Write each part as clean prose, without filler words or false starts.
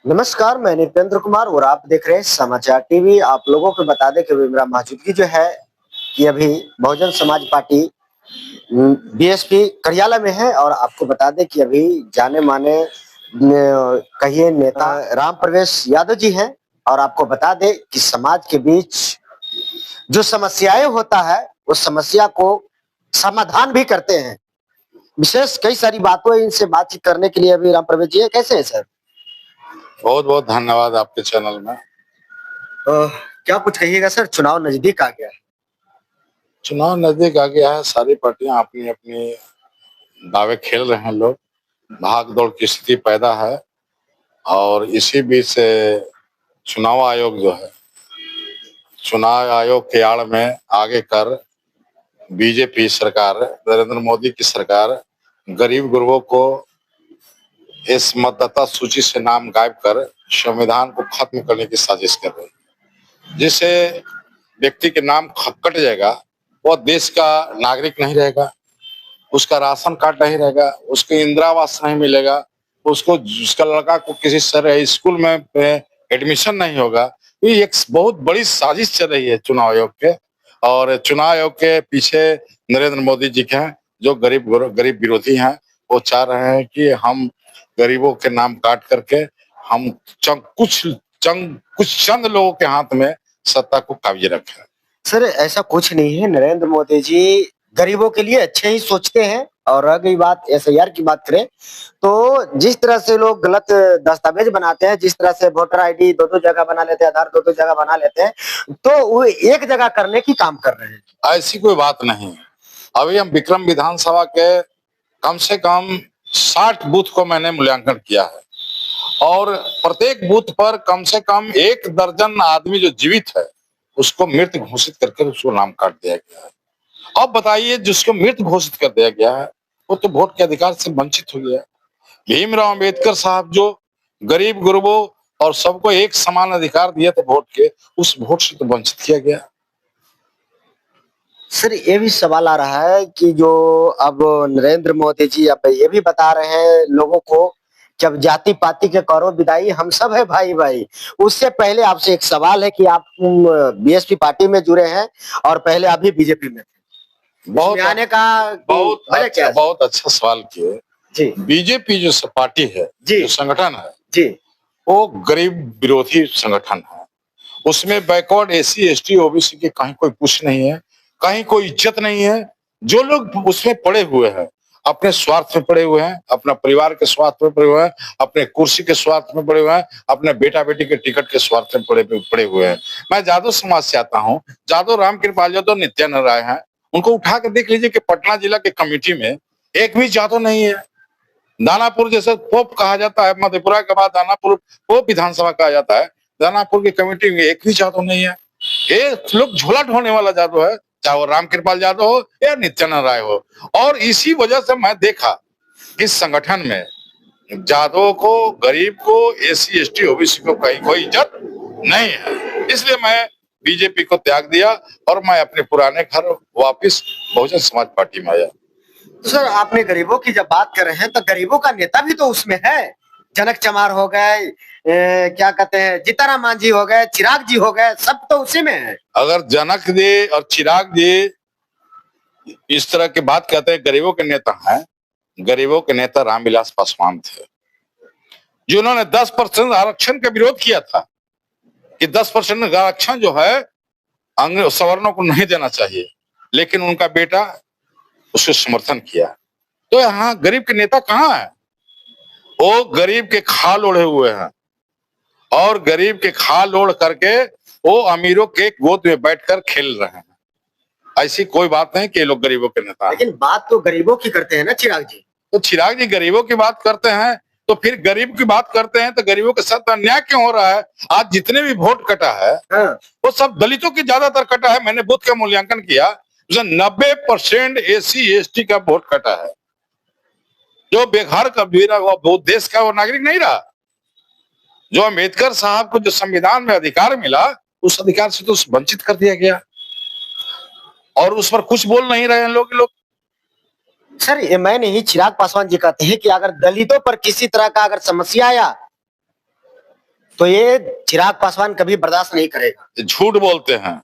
नमस्कार, मैं नितेंद्र कुमार और आप देख रहे हैं समाचार टीवी। आप लोगों को बता दें कि अभी मेरा मौजूदगी जो है कि अभी बहुजन समाज पार्टी बीएसपी कार्यालय में है और आपको बता दें कि अभी जाने-माने कहिए नेता राम प्रवेश यादव जी हैं और आपको बता दें कि समाज के बीच जो समस्याएं होता है, उस समस्या को समाधान भी करते हैं। विशेष कई सारी बातों इनसे बातचीत करने के लिए अभी राम प्रवेश जी हैं। कैसे हैं सर? बहुत बहुत धन्यवाद आपके चैनल में। क्या कुछ कहिएगा सर? चुनाव नजदीक आ गया है। चुनाव नजदीक आ गया है, सारी पार्टियां अपनी अपनी दावे खेल रहे हैं। लोग भाग दौड़ की स्थिति पैदा है और इसी बीच से चुनाव आयोग जो है, चुनाव आयोग के आड़ में आगे कर बीजेपी सरकार, नरेंद्र मोदी की सरकार गरीब गुरबों को इस मतदाता सूची से नाम गायब कर संविधान को खत्म करने की साजिश कर रही है। जिससे व्यक्ति के नाम कट जाएगा, वो देश का नागरिक नहीं रहेगा, उसका राशन कार्ड नहीं रहेगा, उसको इंदिरा आवास नहीं मिलेगा, उसको उसका लड़का को किसी सरकारी स्कूल में एडमिशन नहीं होगा। ये एक बहुत बड़ी साजिश चल रही है चुनाव आयोग के, और चुनाव आयोग के पीछे नरेंद्र मोदी जी के हैं, जो गरीब विरोधी हैं। वो चाह रहे हैं कि हम गरीबों के नाम काट करके हम कुछ चंद लोगों के हाथ में सत्ता को काबिज रखें। सर ऐसा कुछ नहीं है, नरेंद्र मोदी जी गरीबों के लिए अच्छे ही सोचते हैं। और रह गई बात एसआईआर की बात करें तो जिस तरह से लोग गलत दस्तावेज बनाते हैं, जिस तरह से वोटर आईडी दो जगह बना लेते हैं, आधार दो जगह बना लेते हैं, तो वो एक जगह करने की काम कर रहे हैं। ऐसी कोई बात नहीं। अभी हम विक्रम विधानसभा के कम से कम 60 बूथ को मैंने मूल्यांकन किया है और प्रत्येक बूथ पर कम से कम 1 दर्जन आदमी जो जीवित है उसको मृत घोषित करके उसको नाम काट दिया गया है। अब बताइए, जिसको मृत घोषित कर दिया गया है वो तो वोट के अधिकार से वंचित हो गया। भीमराव अंबेडकर साहब जो गरीब गुरबों और सबको एक समान अधिकार दिए थे वोट के, उस वोट से तो वंचित किया गया। सर ये भी सवाल आ रहा है कि जो अब नरेंद्र मोदी जी अब ये भी बता रहे हैं लोगों को कि अब जाति पाति के करो विदाई, हम सब है भाई भाई। उससे पहले आपसे एक सवाल है कि आप बीएसपी पार्टी में जुड़े हैं और पहले अभी बीजेपी में थे। बहुत आने का बहुत अच्छा सवाल किए जी। बीजेपी जो पार्टी है, जो संगठन है जी, वो गरीब विरोधी संगठन है। उसमें बैकवर्ड एसी एसटी ओबीसी के कहीं कोई कुछ नहीं है, कहीं कोई इज्जत नहीं है। जो लोग उसमें पड़े हुए हैं अपने स्वार्थ में पड़े हुए हैं, अपना परिवार के स्वार्थ में पड़े हुए हैं, अपने कुर्सी के स्वार्थ में पड़े हुए हैं, अपने बेटा बेटी के टिकट के स्वार्थ में पड़े हुए हैं। मैं जादव समाज से आता हूँ। जादव रामकृपाल यादव, नित्यानंद राय हैं, उनको उठा के देख लीजिए कि पटना जिला के कमेटी में एक भी जादव नहीं है। दानापुर जैसे पोप कहा जाता है, मधेपुरा के बाद दानापुर पोप विधानसभा कहा जाता है, दानापुर की कमेटी में एक भी जादव नहीं है। ये लोग झोला ढोने वाला जादव है, चाहे वो रामकृपाल यादव हो या नित्यानंद राय हो। और इसी वजह से मैं देखा कि संगठन में जादव को, गरीब को, एसी एसटी ओबीसी को कहीं कोई इज्जत नहीं है। इसलिए मैं बीजेपी को त्याग दिया और मैं अपने पुराने घर वापिस बहुजन समाज पार्टी में आया। तो सर आपने गरीबों की जब बात कर रहे हैं तो गरीबों का नेता भी तो उसमें है। जनक चमार हो गए, क्या कहते हैं, जीताराम मांझी हो गए, चिराग जी हो गए, सब तो उसी में है। अगर जनक जी और चिराग जी इस तरह की बात कहते हैं गरीबों के नेता हैं, गरीबों के नेता रामविलास पासवान थे, जिन्होंने 10% आरक्षण का विरोध किया था कि 10% आरक्षण जो है सवर्णों को नहीं देना चाहिए, लेकिन उनका बेटा उसको समर्थन किया। तो यहाँ गरीब के नेता कहाँ है? वो गरीब के खाल ओढ़े हुए हैं और गरीब के खाल ओढ़ करके वो अमीरों के गोद में बैठकर खेल रहे हैं। ऐसी कोई बात नहीं कि ये लोग गरीबों के नेता हैं। लेकिन बात तो गरीबों की करते हैं ना चिराग जी। तो चिराग जी गरीबों की बात करते हैं तो फिर गरीब की बात करते हैं तो गरीबों के साथ अन्याय क्यों हो रहा है? आज जितने भी वोट कटा है वो सब दलितों की ज्यादातर कटा है। मैंने बूथ का मूल्यांकन किया, 90% एसी एसटी का वोट कटा है। जो बेघर का वो देश का वो नागरिक नहीं रहा। जो अम्बेडकर साहब को जो संविधान में अधिकार मिला, उस अधिकार से तो वंचित कर दिया गया और उस पर कुछ बोल नहीं रहे हैं लोग। सर ये मैं नहीं, चिराग पासवान जी कहते हैं कि अगर दलितों पर किसी तरह का अगर समस्या आया तो ये चिराग पासवान कभी बर्दाश्त नहीं करेगा। झूठ बोलते हैं,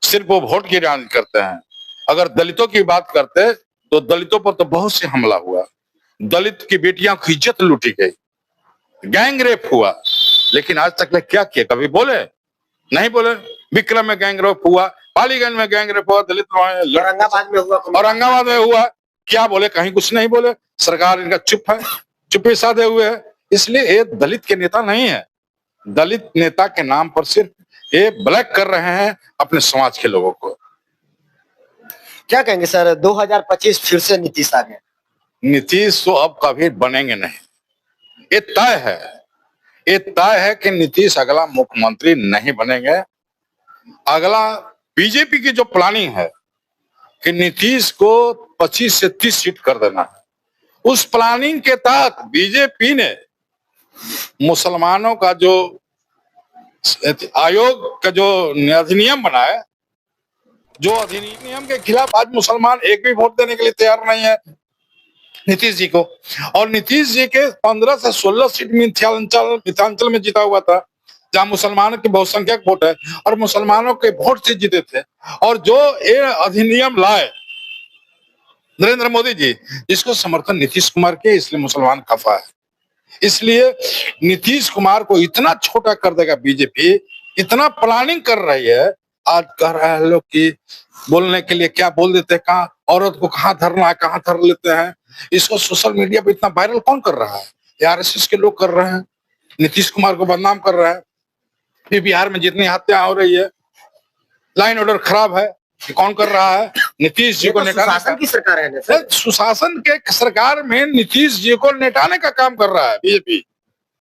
सिर्फ वो वोट की राजनीति करते हैं। अगर दलितों की बात करते तो दलितों पर तो बहुत से हमला हुआ, दलित की बेटियां की इज्जत लूटी गई, गैंग रेप हुआ, लेकिन आज तक क्या किया? कभी बोले? नहीं बोले। विक्रम में गैंग रेप हुआ, पालीगंज में गैंग रेप हुआ, दलित औरंगाबाद में हुआ, औरंगाबाद में हुआ, क्या बोले? कहीं कुछ नहीं बोले। सरकार इनका चुप है, चुप्पी साधे हुए है। इसलिए ये दलित के नेता नहीं है। दलित नेता के नाम पर सिर्फ ये ब्लैक कर रहे हैं अपने समाज के लोगों को। क्या कहेंगे सर, 2025 फिर से नीतीश आ गए? नीतीश तो अब कभी बनेंगे नहीं, ये तय है। ये तय है कि नीतीश अगला मुख्यमंत्री नहीं बनेंगे। अगला बीजेपी की जो प्लानिंग है कि नीतीश को 25 से 30 सीट कर देना है, उस प्लानिंग के तहत बीजेपी ने मुसलमानों का जो आयोग का जो अधिनियम बनाया, जो अधिनियम के खिलाफ आज मुसलमान एक भी वोट देने के लिए तैयार नहीं है नीतीश जी को। और नीतीश जी के 15 से 16 सीट मिथिलांचल में जीता हुआ था, जहां मुसलमानों की बहुसंख्यक वोट है और मुसलमानों के वोट से जीते थे। और जो ये अधिनियम लाए नरेंद्र मोदी जी, जिसको समर्थन नीतीश कुमार के, इसलिए मुसलमान खफा है। इसलिए नीतीश कुमार को इतना छोटा कर देगा बीजेपी, इतना प्लानिंग कर रही है। आज कह रहे हैं लोग कि बोलने के लिए क्या बोल देते हैं, कहाँ औरत को कहाँ धरना है, कहाँ धर लेते हैं। इसको सोशल मीडिया पे इतना वायरल कौन कर रहा है? आरएसएस के लोग कर रहे हैं, नीतीश कुमार को बदनाम कर रहे हैं। फिर बिहार में जितनी हत्या हो रही है, लाइन ऑर्डर खराब है, कौन कर रहा है? नीतीश जी को सुशासन की सरकार है। सुशासन के सरकार में नीतीश जी को नेटाने का काम कर रहा है बीजेपी।